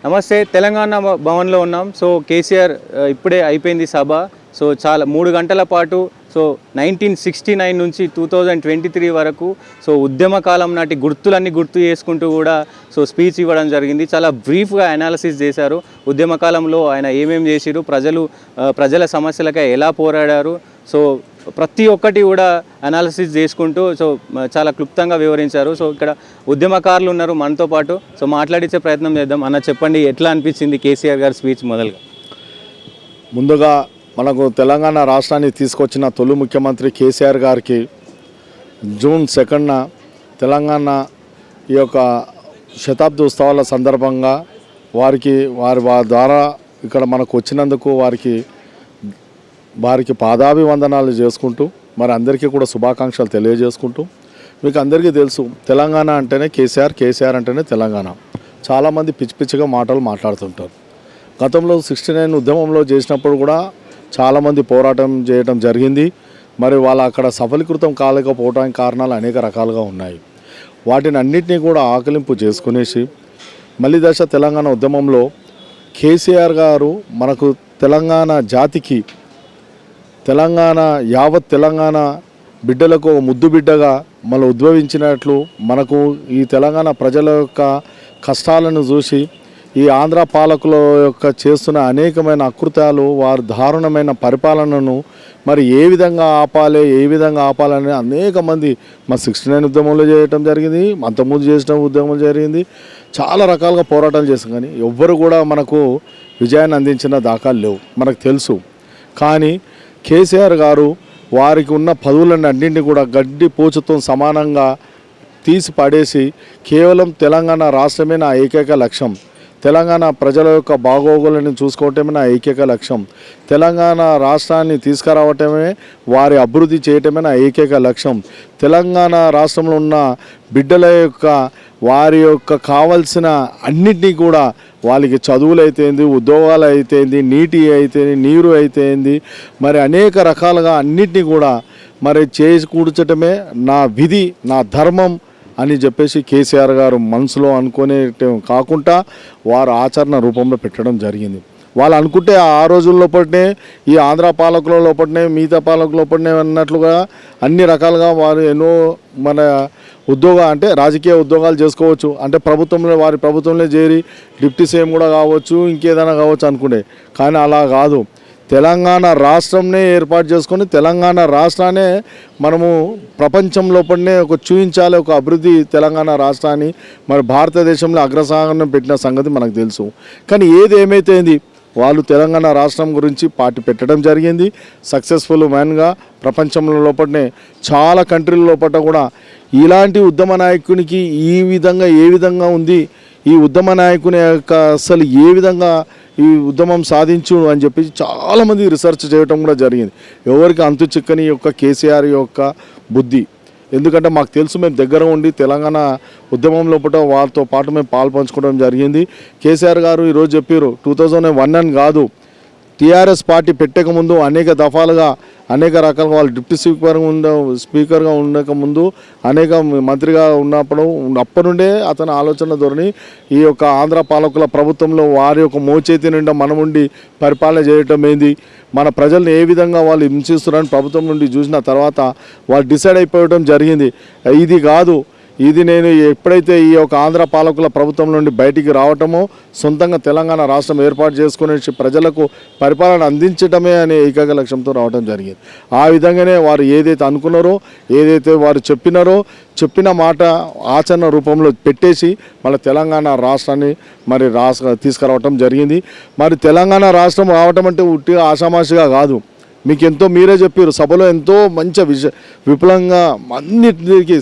నమస్తే. తెలంగాణ భవన్లో ఉన్నాం. సో కేసీఆర్ ఇప్పుడే అయిపోయింది సభ. సో చాలా 3 గంటల పాటు సో 1969 నుంచి 2023 వరకు సో ఉద్యమ కాలం నాటి గుర్తులన్నీ గుర్తు చేసుకుంటూ కూడా సో స్పీచ్ ఇవ్వడం జరిగింది. చాలా బ్రీఫ్గా అనాలిసిస్ చేశారు. ఉద్యమ కాలంలో ఆయన ఏమేమి చేసిరు, ప్రజల సమస్యలకై ఎలా పోరాడారు, సో ప్రతి ఒక్కటి కూడా అనాలిసిస్ చేసుకుంటూ సో చాలా క్లుప్తంగా వివరించారు. సో ఇక్కడ ఉద్యమకారులు ఉన్నారు మనతో పాటు. సో మాట్లాడించే ప్రయత్నం చేద్దాం. అన్న చెప్పండి, ఎట్లా అనిపించింది కేసీఆర్ గారి స్పీచ్? ముందుగా మనకు తెలంగాణ రాష్ట్రాన్ని తీసుకొచ్చిన తొలి ముఖ్యమంత్రి కేసీఆర్ గారికి జూన్ 2న తెలంగాణ ఈ యొక్క శతాబ్ది ఉత్సవాల సందర్భంగా వారి ద్వారా ఇక్కడ మనకు వచ్చినందుకు వారికి పాదాభివందనాలు చేసుకుంటూ మరి అందరికీ కూడా శుభాకాంక్షలు తెలియజేసుకుంటూ, మీకు అందరికీ తెలుసు తెలంగాణ అంటేనే కేసీఆర్ అంటేనే తెలంగాణ. చాలామంది పిచ్చిగా మాటలు మాట్లాడుతుంటారు. గతంలో 69 ఉద్యమంలో చేసినప్పుడు కూడా చాలామంది పోరాటం చేయడం జరిగింది. మరి వాళ్ళు అక్కడ సఫలీకృతం కాలేకపోవడానికి కారణాలు అనేక రకాలుగా ఉన్నాయి. వాటిని అన్నింటినీ కూడా ఆకలింపు చేసుకునేసి మళ్ళీ దశ తెలంగాణ ఉద్యమంలో కేసీఆర్ గారు మనకు తెలంగాణ జాతికి, యావత్ తెలంగాణ బిడ్డలకు ఒక ముద్దు బిడ్డగా మళ్ళీ ఉద్భవించినట్లు మనకు ఈ తెలంగాణ ప్రజల యొక్క కష్టాలను చూసి ఈ ఆంధ్ర పాలకుల యొక్క చేస్తున్న అనేకమైన అకృత్యాలు, వారి దారుణమైన పరిపాలనను మరి ఏ విధంగా ఆపాలని అనేక మంది మా 69 ఉద్యమంలో చేయటం జరిగింది, అంతకుముందు చేసిన ఉద్యమం జరిగింది. చాలా రకాలుగా పోరాటాలు చేస్తాం, కానీ ఎవ్వరు కూడా మనకు విజయాన్ని అందించిన దాఖలు లేవు, మనకు తెలుసు. కానీ కేసీఆర్ గారు వారికి ఉన్న పదవులన్నీ అన్నింటినీ కూడా గడ్డి పోచుతో సమానంగా తీసి పడేసి కేవలం తెలంగాణ రాష్ట్రమే నా ఏకైక లక్ష్యం, తెలంగాణ ప్రజల యొక్క బాగోగులను చూసుకోవటమే నా ఏకైక లక్ష్యం, తెలంగాణ రాష్ట్రాన్ని తీసుకురావటమే, వారి అభివృద్ధి చేయటమే నా ఏకైక లక్ష్యం, తెలంగాణ రాష్ట్రంలో ఉన్న బిడ్డల యొక్క వారి యొక్క కావలసిన అన్నింటినీ కూడా వాళ్ళకి చదువులు అయితేంది, ఉద్యోగాలు అయితేంది, నీరు అయితేంది, మరి అనేక రకాలుగా అన్నింటినీ కూడా మరి చేసి కూర్చటమే నా విధి, నా ధర్మం అని చెప్పేసి కేసీఆర్ గారు మనసులో అనుకునే కాకుండా వారు ఆచరణ రూపంలో పెట్టడం జరిగింది. వాళ్ళు అనుకుంటే ఆ రోజుల లోపలనే ఈ ఆంధ్ర పాలకుల లోపలనే మిగతా పాలకుల లోపలనే అన్నట్లుగా అన్ని రకాలుగా వారు ఎన్నో మన రాజకీయ ఉద్యోగాలు చేసుకోవచ్చు, అంటే వారి ప్రభుత్వంలో చేరి డిప్యూటీ సీఎం కూడా కావచ్చు, ఇంకేదైనా కావచ్చు అనుకునే. కానీ అలా కాదు, తెలంగాణ రాష్ట్రంనే ఏర్పాటు చేసుకొని తెలంగాణ రాష్ట్రాన్ని మనము ప్రపంచం లోపలనే చూపించాలి, ఒక అభివృద్ధి తెలంగాణ రాష్ట్రాన్ని మరి భారతదేశంలో అగ్రస్థానం పెట్టిన సంగతి మనకు తెలుసు. కానీ ఏమైతేంది, వాళ్ళు తెలంగాణ రాష్ట్రం గురించి పార్టీ పెట్టడం జరిగింది. సక్సెస్ఫుల్ మ్యాన్గా ప్రపంచంలో లోపలనే చాలా కంట్రీల లోపల కూడా ఇలాంటి ఉద్యమ నాయకునికి ఏ విధంగా ఉంది, ఈ ఉద్యమ నాయకుని యొక్క అసలు ఏ విధంగా ఈ ఉద్యమం సాధించు అని చెప్పి చాలామంది రీసెర్చ్ చేయడం కూడా జరిగింది. ఎవరికి అంతు చిక్కని యొక్క కేసీఆర్ యొక్క బుద్ధి, ఎందుకంటే మాకు తెలుసు, మేము దగ్గర ఉండి తెలంగాణ ఉద్యమం లోపల వాళ్ళతో పాటు మేము పాల్పంచుకోవడం జరిగింది. కేసీఆర్ గారు ఈరోజు చెప్పారు 2001 అని కాదు, టీఆర్ఎస్ పార్టీ పెట్టకముందు అనేక దఫాలుగా అనేక రకాలుగా వాళ్ళు డిప్యూటీ స్పీకర్గా ఉండకముందు అనేక మంత్రిగా ఉన్నప్పుడు అప్పటి నుండే అతని ఆలోచన ధోరణి ఈ యొక్క ఆంధ్ర పాలకుల ప్రభుత్వంలో వారి యొక్క మోచేతి నిండా మనముండి పరిపాలన చేయటం ఏంది, మన ప్రజల్ని ఏ విధంగా వాళ్ళు హింసిస్తున్నారని ప్రభుత్వం నుండి చూసిన తర్వాత వాళ్ళు డిసైడ్ అయిపోవడం జరిగింది. ఇది కాదు, ఇది నేను ఎప్పుడైతే ఈ యొక్క ఆంధ్ర పాలకుల ప్రభుత్వం నుండి బయటికి రావటమో సొంతంగా తెలంగాణ రాష్ట్రం ఏర్పాటు చేసుకునే ప్రజలకు పరిపాలన అందించడమే అనే ఏకైక లక్ష్యంతో రావడం జరిగింది. ఆ విధంగానే వారు ఏదైతే అనుకున్నారో, ఏదైతే వారు చెప్పిన మాట ఆచరణ రూపంలో పెట్టేసి మళ్ళీ తెలంగాణ రాష్ట్రాన్ని మరి తీసుకురావటం జరిగింది. మరి తెలంగాణ రాష్ట్రం రావటం అంటే ఉట్టిగా ఆషామాషిగా కాదు, మీకు ఎంతో మీరే చెప్పారు సభలో, ఎంతో మంచి విపులంగా అన్నిటికీ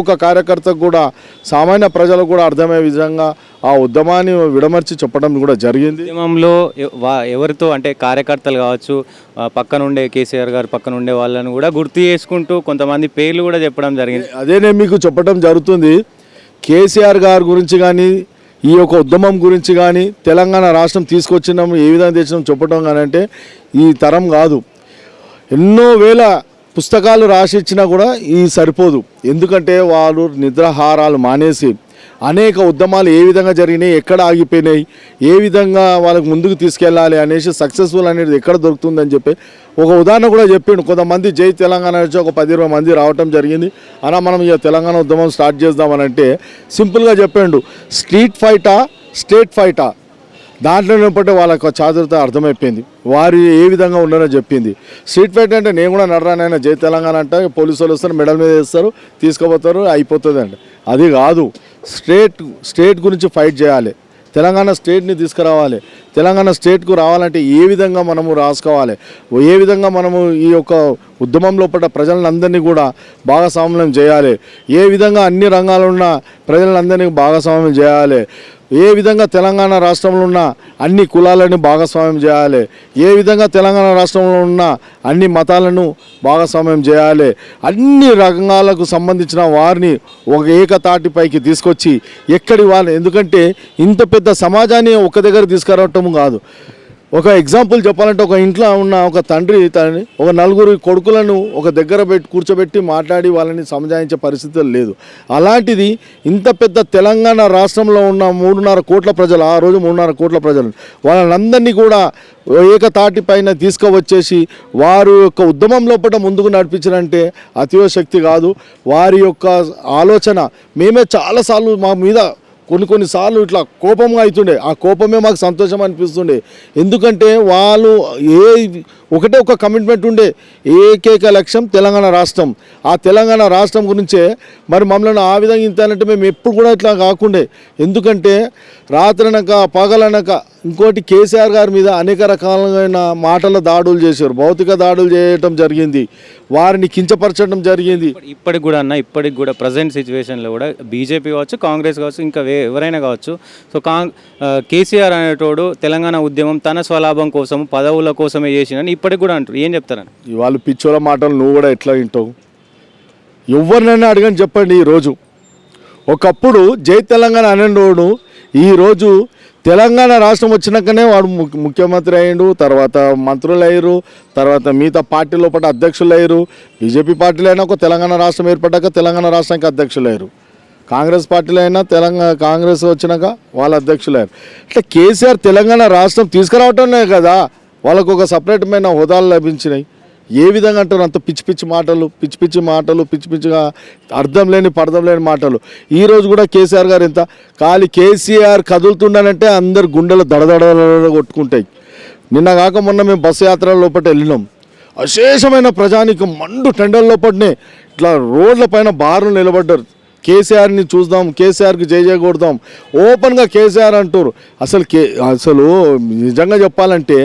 ఒక కార్యకర్తకు కూడా, సామాన్య ప్రజలకు కూడా అర్థమయ్యే విధంగా ఆ ఉద్యమాన్ని విడమర్చి చెప్పడం కూడా జరిగింది. ఉద్యమంలో ఎవరితో అంటే కార్యకర్తలు కావచ్చు, పక్కనుండే కేసీఆర్ గారు పక్కనుండే వాళ్ళని కూడా గుర్తు చేసుకుంటూ కొంతమంది పేర్లు కూడా చెప్పడం జరిగింది. అదే నేను మీకు చెప్పడం జరుగుతుంది. కేసీఆర్ గారి గురించి కానీ ఈ యొక్క ఉద్యమం గురించి కానీ తెలంగాణ రాష్ట్రం తీసుకొచ్చినాము ఏ విధంగా తెచ్చినాం చెప్పడం కానీ అంటే ఈ తరం కాదు. ఎన్నో వేల పుస్తకాలు రాసి ఇచ్చినా కూడా ఈ సరిపోదు. ఎందుకంటే వాళ్ళు నిద్రాహారాలు మానేసి అనేక ఉద్యమాలు ఏ విధంగా జరిగినాయి, ఎక్కడ ఆగిపోయినాయి, ఏ విధంగా వాళ్ళకి ముందుకు తీసుకెళ్ళాలి అనేసి సక్సెస్ఫుల్ అనేది ఎక్కడ దొరుకుతుందని చెప్పి ఒక ఉదాహరణ కూడా చెప్పిండు. కొంతమంది జై తెలంగాణ వచ్చి ఒక 10-20 మంది రావటం జరిగింది. అలా మనం ఇక తెలంగాణ ఉద్యమం స్టార్ట్ చేద్దామని అంటే సింపుల్గా చెప్పాడు, స్ట్రీట్ ఫైటా స్టేట్ ఫైటా, దాంట్లో పట్టే వాళ్ళకు చాతురత అర్థమైపోయింది, వారు ఏ విధంగా ఉన్నారో చెప్పింది. స్ట్రీట్ ఫైట్ అంటే నేను కూడా నడరానైనా జై తెలంగాణ అంటే పోలీసు వాళ్ళు వస్తారు, మెడల్ మీద వేస్తారు, తీసుకుపోతారు, అయిపోతుంది అండి. అది కాదు, స్టేట్ గురించి ఫైట్ చేయాలి, తెలంగాణ స్టేట్ని తీసుకురావాలి. తెలంగాణ స్టేట్కు రావాలంటే ఏ విధంగా మనము రాసుకోవాలి, ఏ విధంగా మనము ఈ యొక్క ఉద్యమంలో పడ్డ ప్రజలందరినీ కూడా భాగస్వామ్యం చేయాలి, ఏ విధంగా అన్ని రంగాల్లో ఉన్న ప్రజలందరినీ భాగస్వామ్యం చేయాలి, ఏ విధంగా తెలంగాణ రాష్ట్రంలో ఉన్న అన్ని కులాలను భాగస్వామ్యం చేయాలి, ఏ విధంగా తెలంగాణ రాష్ట్రంలో ఉన్న అన్ని మతాలను భాగస్వామ్యం చేయాలి, అన్ని రంగాలకు సంబంధించిన వారిని ఒక ఏకతాటిపైకి తీసుకొచ్చి ఎక్కడి వాళ్ళు, ఎందుకంటే ఇంత పెద్ద సమాజాన్ని ఒక దగ్గర తీసుకురావటం కాదు. ఒక ఎగ్జాంపుల్ చెప్పాలంటే ఒక ఇంట్లో ఉన్న ఒక తండ్రి ఒక 4 కొడుకులను ఒక దగ్గర కూర్చోబెట్టి మాట్లాడి వాళ్ళని సమజాయించే పరిస్థితులు లేదు. అలాంటిది ఇంత పెద్ద తెలంగాణ రాష్ట్రంలో ఉన్న 3.5 కోట్ల ప్రజలు, ఆ రోజు 3.5 కోట్ల ప్రజలు, వాళ్ళందరినీ కూడా ఏకతాటి పైన తీసుకువచ్చేసి వారి యొక్క ఉద్యమం లోపల ముందుకు నడిపించారంటే అతిశక్తి కాదు, వారి యొక్క ఆలోచన. మేమే చాలాసార్లు మా మీద కొన్నిసార్లు ఇట్లా కోపంగా అవుతుండే, ఆ కోపమే మాకు సంతోషం అనిపిస్తుండే. ఎందుకంటే వాళ్ళు ఒకటే ఒక కమిట్మెంట్ ఉండే, ఏకైక లక్ష్యం తెలంగాణ రాష్ట్రం. ఆ తెలంగాణ రాష్ట్రం గురించే మరి మమ్మల్ని ఆ విధంగా ఇంతానంటే మేము ఎప్పుడు కూడా ఇట్లా కాకుండే. ఎందుకంటే రాత్రనక పగలనక ఇంకోటి కేసీఆర్ గారి మీద అనేక రకాలైన మాటల దాడులు చేశారు, భౌతిక దాడులు చేయటం జరిగింది, వారిని కించపరచడం జరిగింది. ఇప్పటికి కూడా ప్రజెంట్ సిచ్యువేషన్లో కూడా బీజేపీ కావచ్చు, కాంగ్రెస్ కావచ్చు, ఇంకా ఎవరైనా కావచ్చు, సో కేసీఆర్ అనేటోడు తెలంగాణ ఉద్యమం తన స్వలాభం కోసం పదవుల కోసమే చేసినని ఇప్పటికి కూడా అంటారు. ఏం చెప్తారని? వాళ్ళు పిచ్చోళ్ళ మాటలు నువ్వు కూడా ఎట్లా వింటావు? ఎవరినైనా అడగని చెప్పండి. ఈరోజు ఒకప్పుడు జై తెలంగాణ అనేటోడు ఈరోజు తెలంగాణ రాష్ట్రం వచ్చినాకనే వాడు ముఖ్యమంత్రి అయ్యిండు, తర్వాత మంత్రులు అయ్యారు, తర్వాత మిగతా పార్టీ లోపల అధ్యక్షులు అయ్యారు. బీజేపీ పార్టీలో అయినా ఒక తెలంగాణ రాష్ట్రం ఏర్పడ్డాక తెలంగాణ రాష్ట్రానికి అధ్యక్షులు అయ్యారు, కాంగ్రెస్ పార్టీలో అయినా కాంగ్రెస్ వచ్చినాక వాళ్ళ అధ్యక్షులు అయ్యారు. ఇట్లా కేసీఆర్ తెలంగాణ రాష్ట్రం తీసుకురావటమే కదా వాళ్ళకు ఒక సపరేట్మైన హోదాలు లభించినాయి. ఏ విధంగా అంటారు? అంత పిచ్చి పిచ్చిగా అర్థం లేని మాటలు. ఈరోజు కూడా కేసీఆర్ గారు ఎంత ఖాళీ కేసీఆర్ కదులుతుండనంటే అందరు గుండెలు దడదడ కొట్టుకుంటాయి. నిన్న కాక మొన్న మేము బస్సు యాత్ర లోపల వెళ్ళినాం, అశేషమైన ప్రజానికి మండు టెండర్ లోపలనే ఇట్లా రోడ్ల పైన బారులు నిలబడ్డారు. కేసీఆర్ని చూద్దాం, కేసీఆర్కి జై కొడదాం, ఓపెన్గా కేసీఆర్ అంటారు. అసలు నిజంగా చెప్పాలంటే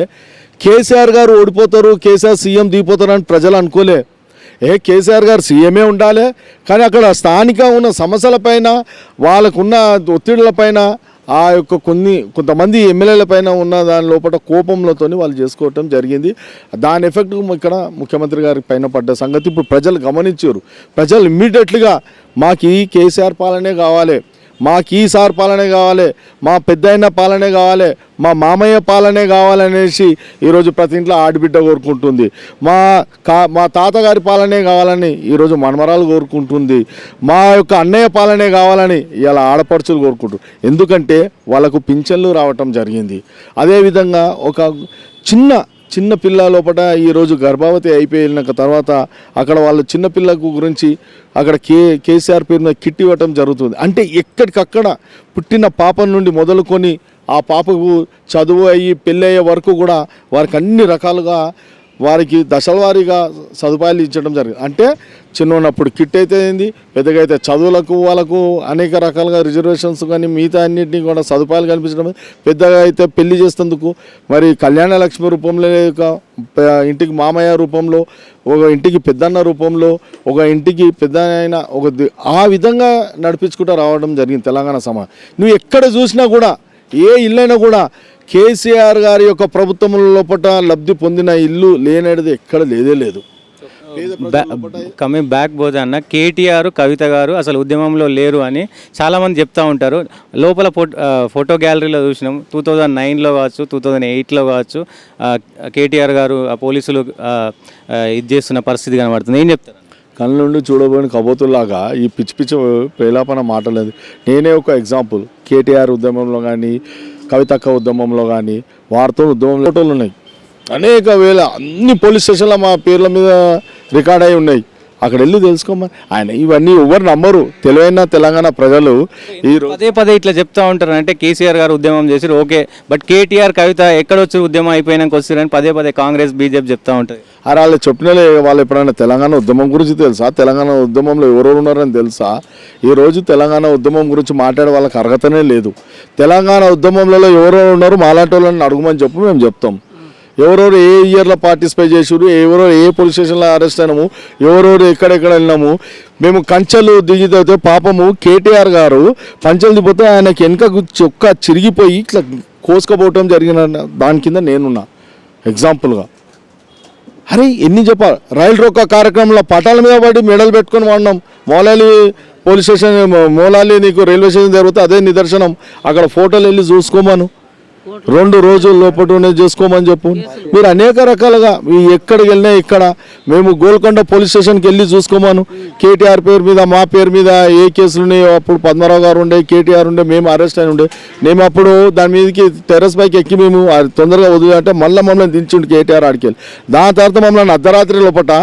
కేసీఆర్ గారు ఓడిపోతారు, కేసీఆర్ సీఎం దిగిపోతారు అని ప్రజలు అనుకోలే. కేసీఆర్ గారు సీఎమే ఉండాలి, కానీ అక్కడ స్థానిక ఉన్న సమస్యలపైన, వాళ్ళకున్న ఒత్తిడిలపైన, ఆ యొక్క కొంతమంది ఎమ్మెల్యేల పైన ఉన్న దాని లోపల కోపంలతో వాళ్ళు చేసుకోవటం జరిగింది. దాని ఎఫెక్ట్ ఇక్కడ ముఖ్యమంత్రి గారి పైన పడ్డ సంగతి ఇప్పుడు ప్రజలు గమనించారు. ప్రజలు ఇమ్మీడియట్గా మాకు ఈ కేసీఆర్ పాలనే కావాలి, మాకు ఈసారి పాలనే కావాలి, మా పెద్దయిన పాలనే కావాలి, మా మామయ్య పాలనే కావాలనేసి ఈరోజు ప్రతి ఇంట్లో ఆడబిడ్డ కోరుకుంటుంది. మా తాతగారి పాలనే కావాలని ఈరోజు మనమరాలు కోరుకుంటుంది. మా యొక్క అన్నయ్య పాలనే కావాలని ఇలా ఆడపడుచులు కోరుకుంటారు. ఎందుకంటే వాళ్ళకు పింఛన్లు రావటం జరిగింది. అదేవిధంగా ఒక చిన్న పిల్ల లోపల ఈరోజు గర్భవతి అయిపోయిన తర్వాత అక్కడ వాళ్ళ చిన్నపిల్లకు గురించి అక్కడ కేసీఆర్ పేరు మీద కిట్ ఇవ్వటం జరుగుతుంది. అంటే ఎక్కడికక్కడ పుట్టిన పాప నుండి మొదలుకొని ఆ పాపకు చదువు అయ్యి పెళ్ళి అయ్యే వరకు కూడా వారికి అన్ని రకాలుగా వారికి దశల వారీగా సదుపాయాలు ఇచ్చడం జరిగింది. అంటే చిన్నప్పుడు కిట్ అయితే ఏంది, పెద్దగా అయితే చదువులకు వాళ్ళకు అనేక రకాలుగా రిజర్వేషన్స్ కానీ మిగతా అన్నింటినీ కూడా సదుపాయాలు కల్పించడం, పెద్దగా అయితే పెళ్లి చేసేందుకు మరి కళ్యాణ లక్ష్మి రూపంలో, ఇంటికి మామయ్య రూపంలో, ఒక ఇంటికి పెద్దన్న రూపంలో, ఒక ఇంటికి పెద్ద అయిన ఆ విధంగా నడిపించుకుంటూ రావడం జరిగింది తెలంగాణ సమాజం. నువ్వు ఎక్కడ చూసినా కూడా ఏ ఇల్లైనా కూడా కేసీఆర్ గారి యొక్క ప్రభుత్వం లోపల లబ్ధి పొందిన ఇల్లు లేనేది ఎక్కడ లేదు. కమింగ్ బ్యాక్ పోతే అన్న, కేటీఆర్ కవిత గారు అసలు ఉద్యమంలో లేరు అని చాలామంది చెప్తూ ఉంటారు. లోపల ఫోటో గ్యాలరీలో చూసినాం, 2009లో కావచ్చు, 2008లో కావచ్చు, కేటీఆర్ గారు ఆ పోలీసులు ఇది చేస్తున్న పరిస్థితి కనబడుతుంది. ఏం చెప్తారు? కళ్ళ నుండి చూడబోయిన కబోతుల్లాగా ఈ పిచ్చి పిచ్చి పేలాపన మాటలేదు. నేనే ఒక ఎగ్జాంపుల్. కేటీఆర్ ఉద్యమంలో కానీ, కవితక్క ఉద్యమంలో కానీ, వారితో ఉద్యమంలో ఫోటోలు ఉన్నాయి. అనేక వేల అన్ని పోలీస్ స్టేషన్లో మా పేర్ల మీద రికార్డ్ అయి ఉన్నాయి. అక్కడ వెళ్ళి తెలుసుకోమని ఆయన ఇవన్నీ ఎవరు నమ్మరు. తెలివైన తెలంగాణ ప్రజలు ఈ పదే పదే ఇట్లా చెప్తా ఉంటారు. అంటే కేసీఆర్ గారు ఉద్యమం చేశారు ఓకే, బట్ కేటీఆర్ కవిత ఎక్కడొచ్చి ఉద్యమం అయిపోయినాక వస్తారని పదే పదే కాంగ్రెస్ బీజేపీ చెప్తా ఉంటుంది. అరే వాళ్ళు చెప్పినలే, వాళ్ళు ఎప్పుడైనా తెలంగాణ ఉద్యమం గురించి తెలుసా? తెలంగాణ ఉద్యమంలో ఎవరెవరు ఉన్నారని తెలుసా? ఈరోజు తెలంగాణ ఉద్యమం గురించి మాట్లాడే వాళ్ళకి అర్హతనే లేదు. తెలంగాణ ఉద్యమంలో ఎవరెవరు ఉన్నారు మాలాంటి వాళ్ళని అడుగుమని చెప్పి మేము చెప్తాం. ఎవరెవరు ఏ ఇయర్లో పార్టిసిపేట్ చేసారు, ఎవరెవరు ఏ పోలీస్ స్టేషన్లో అరెస్ట్ అయినాము, ఎవరెవరు ఎక్కడెక్కడ వెళ్ళినాము. మేము కంచెలు దిగితే పాపము కేటీఆర్ గారు పంచెలు దిగిపోతే ఆయనకి వెనక చొక్క చిరిగిపోయి ఇట్లా కోసుకపోవటం జరిగిన దాని కింద నేనున్నా ఎగ్జాంపుల్గా. అరే ఎన్ని చెప్పాలి. రైలు రోక కార్యక్రమంలో పటాల మీద పడి మెడలు పెట్టుకొని వాడినాం. మౌలాలి పోలీస్ స్టేషన్, మౌలాలి నీకు రైల్వే స్టేషన్ జరిగితే అదే నిదర్శనం. అక్కడ ఫోటోలు వెళ్ళి చూసుకోమను, 2 రోజుల లోపల చేసుకోమని చెప్పు. మీరు అనేక రకాలుగా ఎక్కడికి వెళ్ళినా ఇక్కడ మేము గోల్కొండ పోలీస్ స్టేషన్కి వెళ్ళి చూసుకోమను. కేటీఆర్ పేరు మీద మా పేరు మీద ఏ కేసులు ఉన్నాయో, అప్పుడు పద్మరావు గారు ఉండే, కేటీఆర్ ఉండే, మేము అరెస్ట్ అయిన ఉండే. మేము అప్పుడు దాని మీదకి టెర్రస్ పైకి ఎక్కి మేము తొందరగా వదిలేంటే మమ్మల్ని దించిండు కేటీఆర్ ఆడికి వెళ్ళి. దాని తర్వాత మమ్మల్ని అర్ధరాత్రి లోపల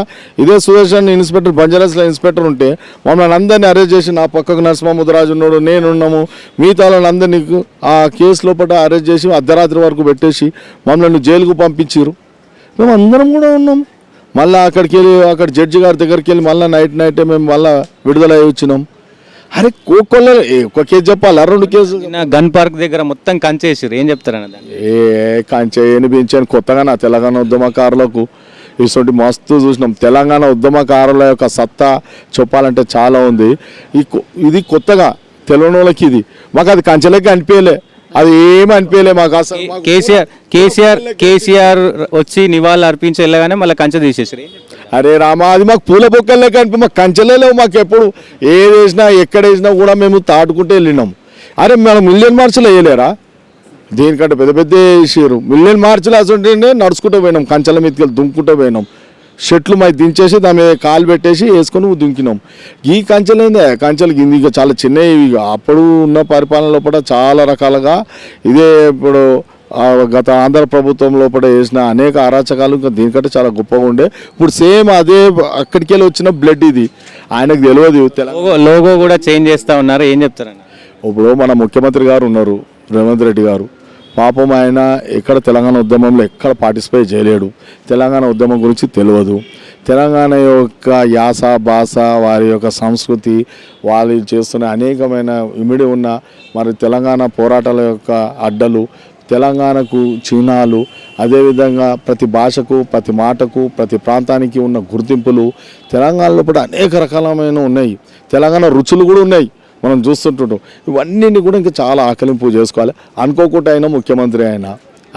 ఇదే సుదర్శన్ ఇన్స్పెక్టర్, బంజారాస్లో ఇన్స్పెక్టర్ ఉంటే మమ్మల్ని అందరినీ అరెస్ట్ చేసి, నా పక్కకు నరసింహ ముద్రాజు ఉన్నాడు, నేనున్నాము, మిగతా వాళ్ళని అందరినీ ఆ కేసు లోపల అరెస్ట్ చేసి అర్ధరాత్రి వరకు పెట్టేసి మమ్మల్ని జైలుకు పంపించారు. మేము అందరం కూడా ఉన్నాం. మళ్ళీ అక్కడికి వెళ్ళి అక్కడ జడ్జి గారి దగ్గరికి వెళ్ళి మళ్ళీ నైటే మేము మళ్ళీ విడుదల అయ్యి వచ్చినాం. అరే కోకొల్ల ఒక కేసు చెప్పాలి, 2 కేసులు. గన్ పార్క్ దగ్గర మొత్తం కంచేసారు, ఏం చెప్తారన్న? కంచె ఎనిపించాను కొత్తగా నా తెలంగాణ ఉద్యమకారులకు ఇటువంటి మస్తు చూసినాం. తెలంగాణ ఉద్యమకారుల యొక్క సత్తా చెప్పాలంటే చాలా ఉంది. ఇది కొత్తగా తెలియని వాళ్ళకి ఇది మాకు అది కంచెలకి అనిపించలే, అది ఏమి అనిపించలే మాకు అసలు. కేసీఆర్ వచ్చి నివాళులు అర్పించి వెళ్ళగానే మళ్ళీ కంచె తీసేసారు. అరే రామా, అది మాకు పూల బొక్కలే కనిపి మాకు కంచెలే లేవు. మాకు ఎప్పుడు ఏది వేసినా ఎక్కడ వేసినా కూడా మేము తాటుకుంటూ వెళ్ళినాం. అరే మనం మిలియన్ మార్చులు వేయలేరా? దీనికంటే పెద్ద పెద్ద వేసారు. మిలియన్ మార్చులు అసలు నడుచుకుంటూ పోయినాం, కంచెల మీదకి వెళ్ళి దుంకుంటూ పోయినాం. షెట్లు మై దించేసి దాని మీద కాలు పెట్టేసి వేసుకొని దుంకినాం. ఈ కంచెలేందే కంచెలు ఇంకా చాలా చిన్నవి. అప్పుడు ఉన్న పరిపాలన లోపల చాలా రకాలుగా ఇదే ఇప్పుడు గత ఆంధ్ర ప్రభుత్వం లోపల వేసిన అనేక అరాచకాలు ఇంకా దీనికంటే చాలా గొప్పగా ఉండే. ఇప్పుడు సేమ్ అదే అక్కడికి వెళ్ళి వచ్చిన బ్లడ్ ఇది. ఆయనకు తెలియదు. లోగో కూడా చేంజ్ చేస్తా ఉన్నారు, ఏం చెప్తారన్న? ఇప్పుడు మన ముఖ్యమంత్రి గారు ఉన్నారు, రేవంత్ రెడ్డి గారు. పాపం ఆయన ఎక్కడ తెలంగాణ ఉద్యమంలో ఎక్కడ పార్టిసిపేట్ చేయలేడు. తెలంగాణ ఉద్యమం గురించి తెలియదు. తెలంగాణ యొక్క యాస భాష, వారి యొక్క సంస్కృతి, వాళ్ళు చేస్తున్న అనేకమైన ఇమిడి ఉన్న మరి తెలంగాణ పోరాటాల యొక్క అడ్డలు, తెలంగాణకు చిహ్నాలు, అదేవిధంగా ప్రతి భాషకు, ప్రతి మాటకు, ప్రతి ప్రాంతానికి ఉన్న గుర్తింపులు తెలంగాణలో కూడా అనేక రకాలమైన ఉన్నాయి. తెలంగాణ రుచులు కూడా ఉన్నాయి, మనం చూస్తుంటుంటాం. ఇవన్నీ కూడా ఇంకా చాలా ఆకలింపు చేసుకోవాలి. అనుకోకుండా అయినా ముఖ్యమంత్రి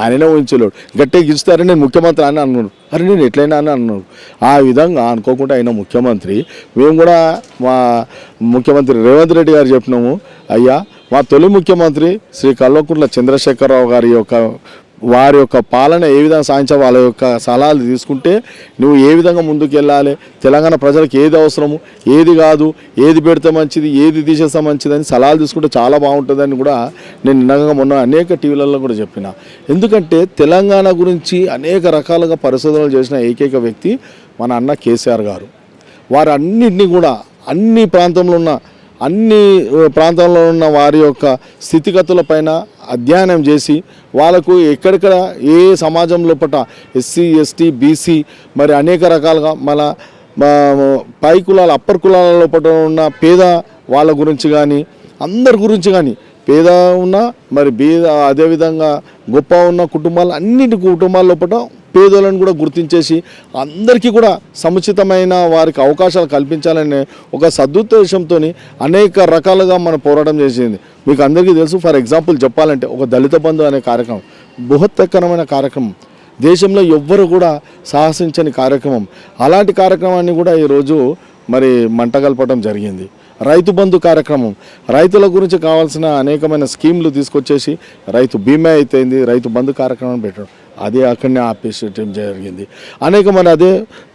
ఆయననే ఊహించలేడు. గట్టిగా ఇస్తారని నేను ముఖ్యమంత్రి అని అన్నాడు. అరే నేను ఎట్లయినా అని అన్నాడు. ఆ విధంగా అనుకోకుండా అయినా ముఖ్యమంత్రి. మేము కూడా మా ముఖ్యమంత్రి రేవంత్ రెడ్డి గారు చెప్పినాము, అయ్యా మా తొలి ముఖ్యమంత్రి శ్రీ కల్వకుంట్ల చంద్రశేఖరరావు గారి వారి యొక్క పాలన ఏ విధంగా సాధించా, వాళ్ళ యొక్క సలహాలు తీసుకుంటే నువ్వు ఏ విధంగా ముందుకు వెళ్ళాలి, తెలంగాణ ప్రజలకు ఏది అవసరము, ఏది కాదు, ఏది పెడితే మంచిది, ఏది తీసేస్తే మంచిది అని సలహాలు తీసుకుంటే చాలా బాగుంటుందని కూడా నేను నిన్నగా మొన్న అనేక టీవీలలో కూడా చెప్పిన. ఎందుకంటే తెలంగాణ గురించి అనేక రకాలుగా పరిశోధనలు చేసిన ఏకైక వ్యక్తి మన అన్న కేసీఆర్ గారు. వారు అన్నింటినీ కూడా అన్ని ప్రాంతంలో ఉన్న వారి యొక్క స్థితిగతులపైన అధ్యయనం చేసి వాళ్ళకు ఎక్కడెక్కడ ఏ సమాజం లోపల ఎస్సీ, ఎస్టీ, బీసీ మరి అనేక రకాలుగా మన పై కులాల, అప్పర్ కులాల లోపల ఉన్న పేద వాళ్ళ గురించి కానీ, అందరి గురించి కానీ, పేద ఉన్న మరి బీద, అదేవిధంగా గొప్ప ఉన్న కుటుంబాలు, అన్నింటి కుటుంబాల లోపల పేదలను కూడా గుర్తించేసి అందరికీ కూడా సముచితమైన వారికి అవకాశాలు కల్పించాలనే ఒక సదుద్దేశంతో అనేక రకాలుగా మనం పోరాటం చేసింది. మీకు అందరికీ తెలుసు. ఫర్ ఎగ్జాంపుల్ చెప్పాలంటే ఒక దళిత బంధు అనే కార్యక్రమం బృహత్తరమైన కార్యక్రమం, దేశంలో ఎవ్వరు కూడా సాహసించని కార్యక్రమం. అలాంటి కార్యక్రమాన్ని కూడా ఈరోజు మరి మంటగల్పడం జరిగింది. రైతు బంధు కార్యక్రమం, రైతుల గురించి కావాల్సిన అనేకమైన స్కీమ్లు తీసుకొచ్చేసి రైతు బీమా అయితేంది, రైతు బంధు కార్యక్రమం పెట్టడం, అదే అక్కడనే ఆపేసేయడం జరిగింది. అనేకమైన అదే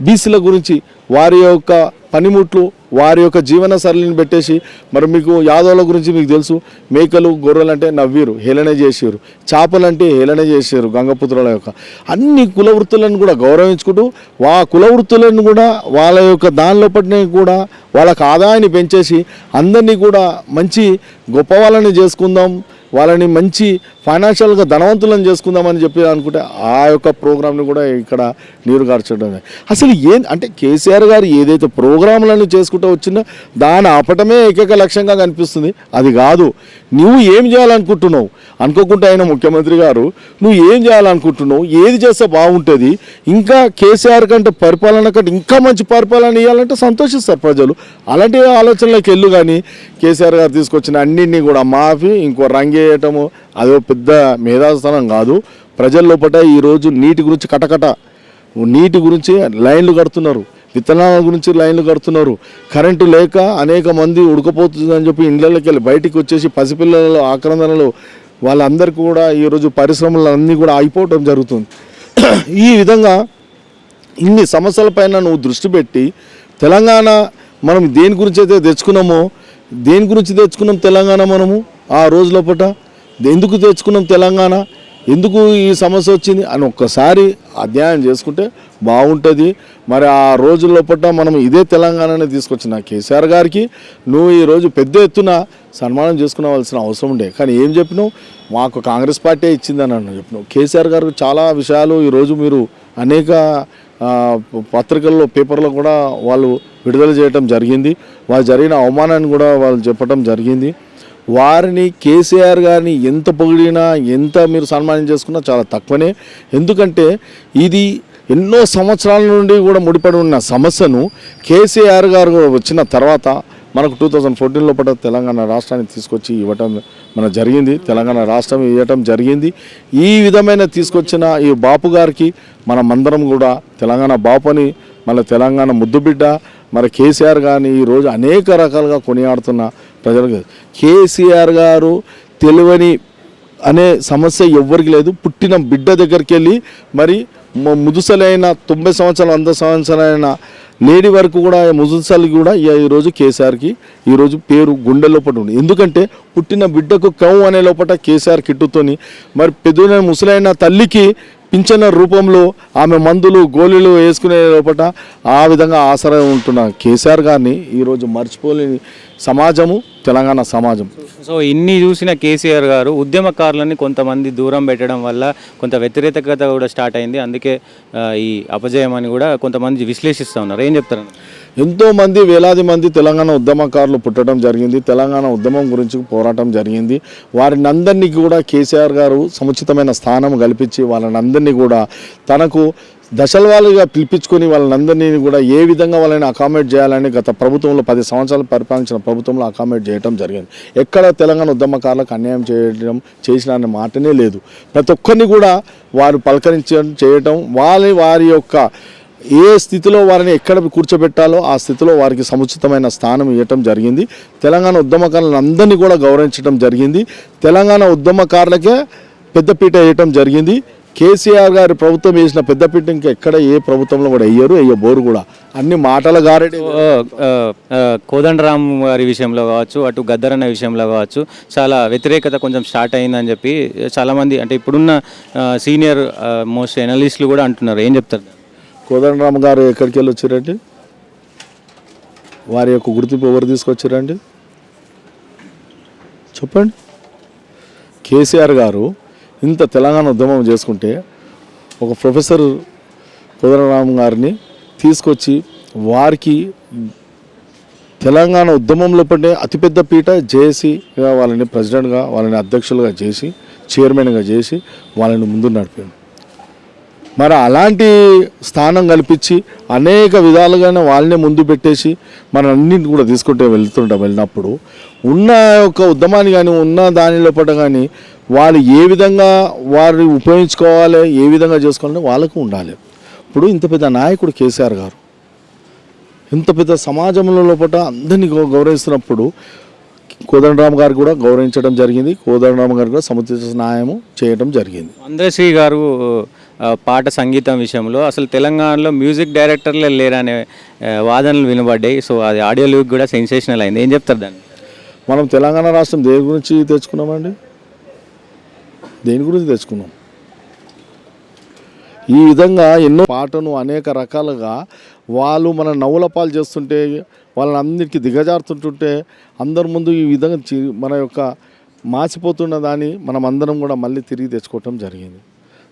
బీసీల గురించి వారి యొక్క పనిముట్లు వారి యొక్క జీవన సరళిని పెట్టేసి మరి మీకు యాదవుల గురించి మీకు తెలుసు, మేకలు గొర్రెలు అంటే నవ్వీరు, హేళన చేసారు, చేపలు అంటే హేళన చేసారు. గంగపుత్రుల యొక్క అన్ని కుల వృత్తులను కూడా గౌరవించుకుంటూ కుల వృత్తులను కూడా వాళ్ళ యొక్క దానిలో పట్టిన కూడా వాళ్ళకి ఆదాయాన్ని పెంచేసి అందరినీ కూడా మంచి గొప్ప వాళ్ళని చేసుకుందాం, వాళ్ళని మంచి ఫైనాన్షియల్గా ధనవంతులను చేసుకుందామని చెప్పి అనుకుంటే ఆ యొక్క ప్రోగ్రామ్ని కూడా ఇక్కడ నీరు గార్చడం. అసలు అంటే కేసీఆర్ గారు ఏదైతే ప్రోగ్రాంలను చేసుకుంటూ వచ్చిందో దాన్ని ఆపటమే ఏకైక లక్ష్యంగా కనిపిస్తుంది. అది కాదు, నువ్వు ఏం చేయాలనుకుంటున్నావు అనుకోకుండా అయిన ముఖ్యమంత్రి గారు నువ్వు ఏం చేయాలనుకుంటున్నావు, ఏది చేస్తే బాగుంటుంది, ఇంకా కేసీఆర్ కంటే పరిపాలన కంటే ఇంకా మంచి పరిపాలన ఇవ్వాలంటే సంతోషిస్తారు ప్రజలు. అలాంటి ఆలోచనలకు వెళ్ళు. కానీ కేసీఆర్ గారు తీసుకొచ్చిన అన్నింటినీ కూడా మాఫీ, ఇంకో రంగేయటము అదో పెద్ద మేధాస్థానం కాదు. ప్రజల లోపల ఈరోజు నీటి గురించి నీటి గురించి లైన్లు కడుతున్నారు, విత్తనాల గురించి లైన్లు కడుతున్నారు, కరెంటు లేక అనేక మంది ఉడకపోతుందని చెప్పి ఇండ్లకి వెళ్ళి బయటికి వచ్చేసి పసిపిల్లల ఆక్రందనలు వాళ్ళందరికీ కూడా ఈరోజు పరిశ్రమలు అన్నీ కూడా ఆగిపోవటం జరుగుతుంది. ఈ విధంగా ఇన్ని సమస్యలపైన నువ్వు దృష్టి పెట్టి తెలంగాణ మనం దేని గురించి అయితే దేని గురించి తెచ్చుకున్నాం తెలంగాణ మనము ఆ రోజులపట ఎందుకు తెచ్చుకున్నాం తెలంగాణ, ఎందుకు ఈ సమస్య వచ్చింది అని ఒక్కసారి అధ్యయనం చేసుకుంటే బాగుంటుంది. మరి ఆ రోజుల్లోపట మనం ఇదే తెలంగాణనే తీసుకొచ్చిన కేసీఆర్ గారికి నువ్వు ఈరోజు పెద్ద ఎత్తున సన్మానం చేసుకునవలసిన అవసరం ఉండే. కానీ ఏం చెప్పినావు, మాకు కాంగ్రెస్ పార్టీ ఇచ్చిందని చెప్పినావు. కేసీఆర్ గారు చాలా విషయాలు ఈరోజు మీరు అనేక పత్రికల్లో పేపర్లో కూడా వాళ్ళు విడుదల చేయటం జరిగింది. వాళ్ళు జరిగిన అవమానాన్ని కూడా వాళ్ళు చెప్పడం జరిగింది. వారిని కేసీఆర్ గారిని ఎంత పొగిడినా ఎంత మీరు సన్మానం చేసుకున్నా చాలా తక్కువనే. ఎందుకంటే ఇది ఎన్నో సంవత్సరాల నుండి కూడా ముడిపడి ఉన్న సమస్యను కేసీఆర్ గారు వచ్చిన తర్వాత మనకు 2014 లోపల తెలంగాణ రాష్ట్రాన్ని తీసుకొచ్చి ఇవ్వటం మన జరిగింది. తెలంగాణ రాష్ట్రం ఇవ్వటం జరిగింది. ఈ విధమైన తీసుకొచ్చిన ఈ బాపు గారికి మనమందరం కూడా తెలంగాణ బాపుని మన తెలంగాణ ముద్దుబిడ్డ మరి కేసీఆర్ గారిని ఈరోజు అనేక రకాలుగా కొనియాడుతున్న ప్రజలకు కేసీఆర్ గారు తెలియని అనే సమస్య ఎవ్వరికి లేదు. పుట్టిన బిడ్డ దగ్గరికి వెళ్ళి మరి ముదుసలైన 90 సంవత్సరాలు 100 సంవత్సరాలైన లేడీ వరకు కూడా ముదుసలకి కూడా ఈరోజు కేసీఆర్కి ఈరోజు పేరు గుండె లోపల ఉంది. ఎందుకంటే పుట్టిన బిడ్డకు కౌ అనే లోపల కేసీఆర్ కిట్టుతోని మరి పెద్ద ముసలైన తల్లికి పింఛన రూపంలో ఆమె మందులు గోళీలు వేసుకునే లోపల ఆ విధంగా ఆసరా ఉంటున్న కేసీఆర్ గారిని ఈరోజు మర్చిపోలేని సమాజము తెలంగాణ సమాజం. సో ఇన్ని చూసిన కేసీఆర్ గారు ఉద్యమకారులని కొంతమంది దూరం పెట్టడం వల్ల కొంత వ్యతిరేకత కూడా స్టార్ట్ అయింది. అందుకే ఈ అపజయం అని కూడా కొంతమంది విశ్లేషిస్తూ ఉన్నారు. ఏం చెప్తారు? ఎంతోమంది వేలాది మంది తెలంగాణ ఉద్యమకారులు పుట్టడం జరిగింది. తెలంగాణ ఉద్యమం గురించి పోరాటం జరిగింది. వారిని అందరినీ కూడా కేసీఆర్ గారు సముచితమైన స్థానం కల్పించి వాళ్ళని అందరినీ కూడా తనకు దశలవాలుగా పిలిపించుకొని వాళ్ళందరినీ కూడా ఏ విధంగా వాళ్ళని అకామిడేట్ చేయాలని గత ప్రభుత్వంలో 10 సంవత్సరాలు పరిపాలించిన ప్రభుత్వంలో అకామిడేట్ చేయడం జరిగింది. ఎక్కడ తెలంగాణ ఉద్యమకారులకు అన్యాయం చేసిన అనే మాటనే లేదు. ప్రతి ఒక్కరిని కూడా వారు చేయటం వారి యొక్క ఏ స్థితిలో వారిని ఎక్కడ కూర్చోబెట్టాలో ఆ స్థితిలో వారికి సముచితమైన స్థానం ఇవ్వటం జరిగింది. తెలంగాణ ఉద్యమకారులను అందరినీ కూడా గౌరవించడం జరిగింది. తెలంగాణ ఉద్యమకారులకే పెద్దపీట వేయటం జరిగింది. కేసీఆర్ గారి ప్రభుత్వం వేసిన పెద్దపీట ఇంకా ఎక్కడ ఏ ప్రభుత్వంలో కూడా వేయబోరు కూడా. అన్ని మాటల గారెడి. కోదండరామ్ గారి విషయంలో కావచ్చు, అటు గద్దరన్న విషయంలో కావచ్చు చాలా వ్యతిరేకత కొంచెం స్టార్ట్ అయిందని చెప్పి చాలామంది అంటే ఇప్పుడున్న సీనియర్ మోస్ట్ ఎనలిస్టులు కూడా అంటున్నారు. ఏం చెప్తారు? కోదండరామ్ గారు ఎక్కడికి వెళ్ళి వచ్చారండి? వారి యొక్క గుర్తింపు ఎవరు తీసుకొచ్చారండి చెప్పండి? కేసీఆర్ గారు ఇంత తెలంగాణ ఉద్యమం చేసుకుంటే ఒక ప్రొఫెసర్ కోదండరామ్ గారిని తీసుకొచ్చి వారికి తెలంగాణ ఉద్యమంలో పడే అతిపెద్ద పీట జేఏసీగా వాళ్ళని ప్రెసిడెంట్గా వాళ్ళని అధ్యక్షులుగా చేసి చైర్మన్గా చేసి వాళ్ళని ముందు నడిపారు. మరి అలాంటి స్థానం కల్పించి అనేక విధాలుగానే వాళ్ళనే ముందు పెట్టేసి మనం అన్నింటిని కూడా తీసుకుంటే వెళ్ళినప్పుడు ఉన్న యొక్క ఉద్యమాన్ని కానీ ఉన్న దాని లోపల కానీ వాళ్ళు ఏ విధంగా వారిని ఉపయోగించుకోవాలి, ఏ విధంగా చేసుకోవాలని వాళ్ళకు ఉండాలి. ఇప్పుడు ఇంత పెద్ద నాయకుడు కేసీఆర్ గారు ఇంత పెద్ద సమాజంలో లోపల అందరినీ గౌరవిస్తున్నప్పుడు కోదండరామ్ గారు కూడా గౌరవించడం జరిగింది. కోదండరామ్ గారు కూడా సముచిత న్యాయం చేయడం జరిగింది. అందశ్రీ గారు పాట సంగీతం విషయంలో అసలు తెలంగాణలో మ్యూజిక్ డైరెక్టర్లే లేరనే వాదనలు వినబడ్డాయి. సో అది ఆడియో లీక్ కూడా సెన్సేషనల్ అయింది. ఏం చెప్తారు దాన్ని? మనం తెలంగాణ రాష్ట్రం దేని గురించి తెచ్చుకున్నామండి? దేని గురించి తెచ్చుకున్నాం? ఈ విధంగా ఎన్నో పాటను అనేక రకాలుగా వాళ్ళు మన నవ్వుల పాలు చేస్తుంటే, వాళ్ళని అందరికీ దిగజారుతుంటుంటే, అందరి ముందు ఈ విధంగా మన యొక్క మాసిపోతున్న దాన్ని మనం అందరం కూడా మళ్ళీ తిరిగి తెచ్చుకోవటం జరిగింది.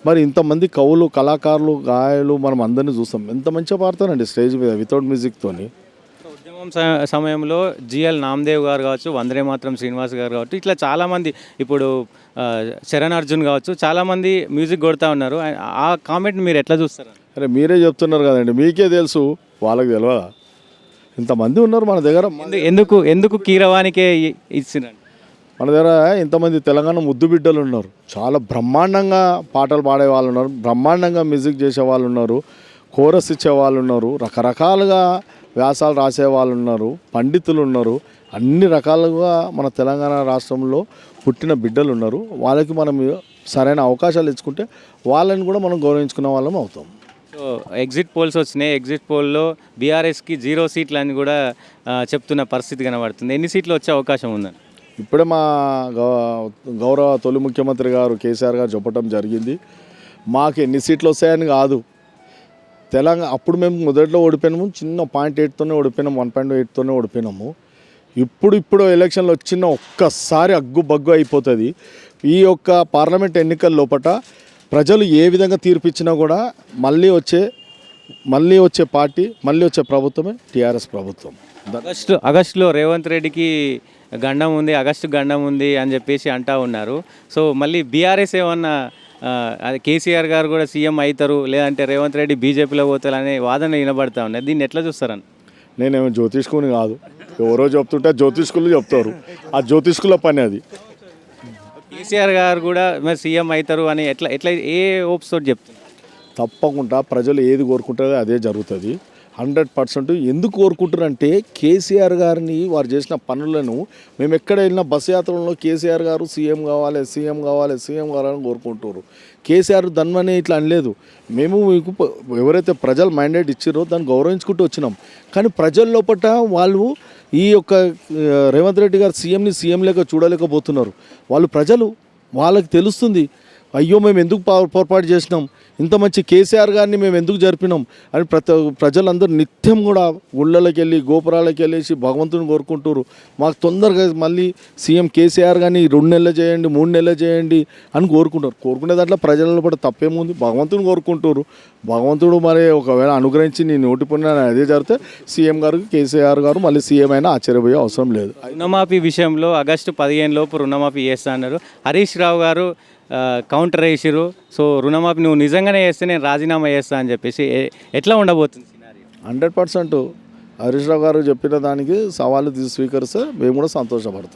మరి ఇంతమంది కవులు, కళాకారులు, గాయలు మనం అందరినీ చూస్తాం. ఎంత మంచిగా పాడతారండి స్టేజ్ మీద వితౌట్ మ్యూజిక్తోని. ఉద్యమం సమయంలో జిఎల్ నామదేవ్ గారు కావచ్చు, వందరే మాత్రం శ్రీనివాస్ గారు కావచ్చు, ఇట్లా చాలామంది, ఇప్పుడు చరణ్ అర్జున్ కావచ్చు, చాలామంది మ్యూజిక్ కొడతా ఉన్నారు. ఆ కామెంట్ మీరు ఎట్లా చూస్తారు? అరే మీరే చెప్తున్నారు కదండి, మీకే తెలుసు, వాళ్ళకి తెలియదా? ఇంతమంది ఉన్నారు మన దగ్గర. ఎందుకు కీరవానికే ఇచ్చినండి? మన దగ్గర ఇంతమంది తెలంగాణ ముద్దు బిడ్డలు ఉన్నారు. చాలా బ్రహ్మాండంగా పాటలు పాడే వాళ్ళు ఉన్నారు, బ్రహ్మాండంగా మ్యూజిక్ చేసే వాళ్ళు ఉన్నారు, కోరస్ ఇచ్చే వాళ్ళు ఉన్నారు, రకరకాలుగా వ్యాసాలు రాసే వాళ్ళు ఉన్నారు, పండితులు ఉన్నారు. అన్ని రకాలుగా మన తెలంగాణ రాష్ట్రంలో పుట్టిన బిడ్డలు ఉన్నారు. వాళ్ళకి మనం సరైన అవకాశాలు ఇచ్చుకుంటే వాళ్ళని కూడా మనం గౌరవించుకున్న వాళ్ళం అవుతాం. సో ఎగ్జిట్ పోల్స్ వచ్చినాయి. ఎగ్జిట్ పోల్లో బీఆర్ఎస్కి 0 సీట్లు అని కూడా చెప్తున్న పరిస్థితి కనబడుతుంది. ఎన్ని సీట్లు వచ్చే అవకాశం ఉందని ఇప్పుడే మా గౌరవ తొలి ముఖ్యమంత్రి గారు కేసీఆర్ గారు చెప్పడం జరిగింది. మాకు ఎన్ని సీట్లు వస్తాయని కాదు, తెలంగాణ అప్పుడు మేము మొదట్లో ఓడిపోయినాము, చిన్న 0.8తోనే ఓడిపోయినాము, 1.8తోనే ఓడిపోయినాము. ఇప్పుడు ఎలక్షన్లు వచ్చిన ఒక్కసారి అగ్గు బగ్గు అయిపోతుంది. ఈ యొక్క పార్లమెంట్ ఎన్నికల లోపల ప్రజలు ఏ విధంగా తీర్పు ఇచ్చినా కూడా మళ్ళీ వచ్చే పార్టీ, మళ్ళీ వచ్చే ప్రభుత్వమే టీఆర్ఎస్ ప్రభుత్వం. ఆగస్టులో రేవంత్ రెడ్డికి గండం ఉంది, ఆగస్టు గండం ఉంది అని చెప్పేసి అంటూ ఉన్నారు. సో మళ్ళీ బీఆర్ఎస్ ఏమన్నా అది కేసీఆర్ గారు కూడా సీఎం అవుతారు, లేదంటే రేవంత్ రెడ్డి బీజేపీలో పోతారు అనే వాదన వినబడతా ఉన్నాయి. దీన్ని ఎట్లా చూస్తారని? నేనేమో జ్యోతిష్కుని కాదు, ఎవరో చెప్తుంటే జ్యోతిష్కులు చెప్తారు, ఆ జ్యోతిష్కుల పని అది. కేసీఆర్ గారు కూడా మరి సీఎం అవుతారు అని ఎట్లా ఏ హోప్స్ తోటి చెప్తున్నారు? తప్పకుండా ప్రజలు ఏది కోరుకుంటారో అదే జరుగుతుంది. 100% ఎందుకు కోరుకుంటారంటే కేసీఆర్ గారిని వారు చేసిన పనులను మేము ఎక్కడ వెళ్ళినా బస్సు యాత్రలో కేసీఆర్ గారు సీఎం కావాలి, సీఎం కావాలి, సీఎం కావాలని కోరుకుంటారు. కేసీఆర్ ధన్వనే ఇట్లా అనలేదు. మేము మీకు ఎవరైతే ప్రజలు మైండేట్ ఇచ్చారో దాన్ని గౌరవించుకుంటూ వచ్చినాం. కానీ ప్రజల లోపల వాళ్ళు ఈ యొక్క రేవంత్ రెడ్డి గారు సీఎం లేక చూడలేకపోతున్నారు. ప్రజలు వాళ్ళకి తెలుస్తుంది, అయ్యో మేము ఎందుకు పొరపాటు చేసినాం, ఇంత మంచి కేసీఆర్ గారిని మేము ఎందుకు జరిపినాం అని ప్రజలందరూ నిత్యం కూడా గుళ్ళకి వెళ్ళి గోపురాలకు వెళ్ళేసి భగవంతుని కోరుకుంటారు. మాకు తొందరగా మళ్ళీ సీఎం కేసీఆర్ గారిని 2 నెలలు చేయండి, 3 నెలలు చేయండి అని కోరుకుంటారు. కోరుకునే దాంట్లో ప్రజలలో కూడా తప్పేముంది, భగవంతుని కోరుకుంటారు. భగవంతుడు మరి ఒకవేళ అనుగ్రహించి నీ నోటి పొన్న అదే జరిగితే సీఎం గారికి కేసీఆర్ గారు మళ్ళీ సీఎం అయినా ఆశ్చర్యపోయే అవసరం లేదు. రుణమాఫీ విషయంలో ఆగస్టు 15 లోపు రుణమాఫీ చేస్తా అన్నారు. హరీష్ రావు గారు కౌంటర్ వేసిరు. సో రుణమాఫీ నువ్వు నిజంగానే చేస్తే నేను రాజీనామా చేస్తా అని చెప్పేసి ఎట్లా ఉండబోతుంది సినారియో? 100% హరీష్ రావు గారు చెప్పిన దానికి సవాలు స్వీకరిస్తే మేము కూడా సంతోషపడతాం.